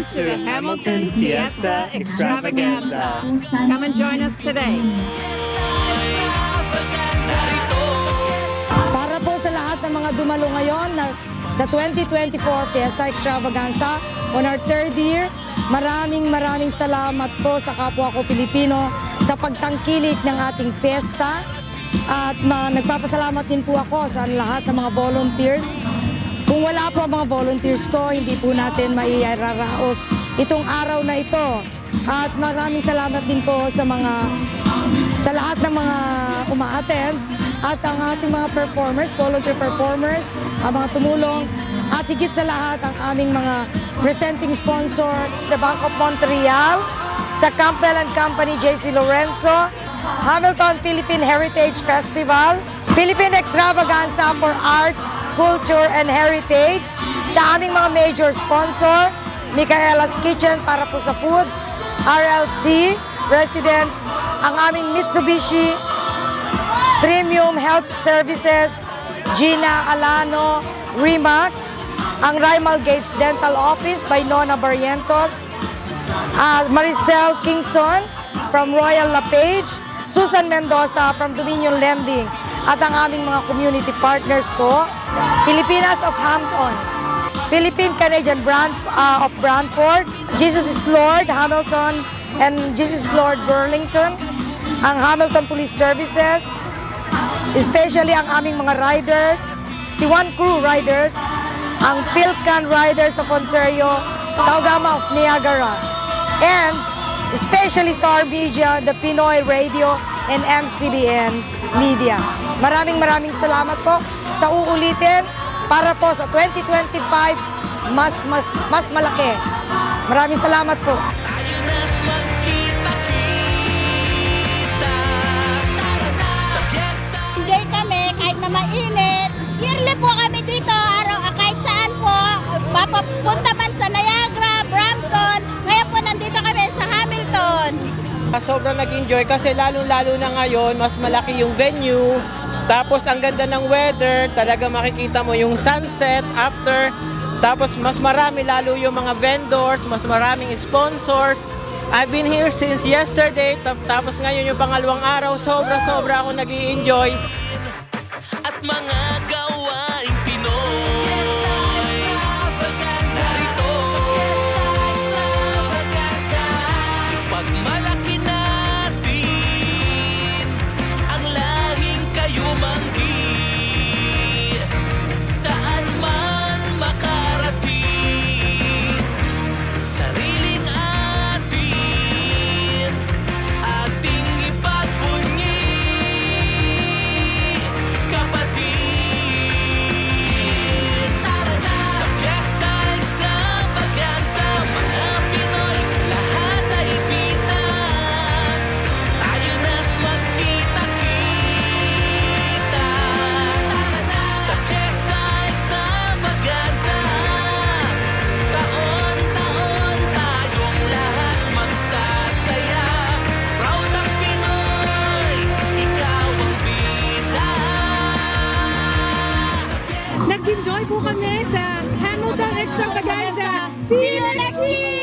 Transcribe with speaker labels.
Speaker 1: Welcome to the Hamilton Fiesta Extravaganza. Come and join us today.
Speaker 2: Para po sa lahat ng mga dumalo ngayon sa 2024 Fiesta Extravaganza on our third year, maraming salamat po sa kapwa ko Pilipino sa pagtangkilik ng ating fiesta. At nagpapasalamat din po ako sa lahat ng mga volunteers. Kung wala po ang mga volunteers ko, hindi po natin mairaraos itong araw na ito. At maraming salamat din po sa lahat ng mga uma-attend at ang ating mga performers, volunteer performers, ang mga tumulong, at higit sa lahat ang aming mga presenting sponsor, the Bank of Montreal, sa Campbell & Company, JC Lorenzo, Hamilton Philippine Heritage Festival, Philippine Extravaganza for Arts, Culture and Heritage, sa aming mga major sponsor, Micaela's Kitchen para po sa food, RLC, Residence, ang aming Mitsubishi, Premium Health Services, Gina Alano, Remax, ang Rimal Gage Dental Office by Nona Barrientos, Maricel Kingston from Royal LaPage, Susan Mendoza from Dominion Lending, at ang aming mga community partners po, Filipinas of Hampton, Philippine-Canadian Brand of Brantford, Jesus is Lord Hamilton and Jesus is Lord Burlington, ang Hamilton Police Services, especially ang aming mga riders, si One Crew Riders, ang Pilcan Riders of Ontario, Taugama of Niagara, and especially sa our media, the Pinoy Radio and MCBN Media. Maraming salamat po sa uulitin para po sa 2025 mas malaki. Maraming salamat po.
Speaker 3: Enjoy kami kahit na mainit. Yearly po kami dito, kahit saan po. Mapapunta man sa Niagara, Brampton. Ngayon po nandito kami sa Hamilton.
Speaker 4: Sobrang nag-enjoy kasi lalo-lalo na ngayon, mas malaki yung venue. Tapos ang ganda ng weather, talaga makikita mo yung sunset after. Tapos mas marami lalo yung mga vendors, mas maraming sponsors. I've been here since yesterday, tapos ngayon yung pangalawang araw, sobra ako nag-i-enjoy.
Speaker 5: At mga gawaing Pinoy, narito ipagmalaki natin ang lahing kayumanggi, saan man makarating, sariling ating ipagbunyi, kapatid. Sa Fiesta Extravaganza, mga Pinoy, lahat ay pita. Tayo na't magkita-kita. Sa Fiesta Extravaganza, taon-taon tayong lahat magsasaya. Proud ang Pinoy, ikaw ang bida.
Speaker 1: Nag-enjoy po kami sa Hamilton Extravaganza. See you next year!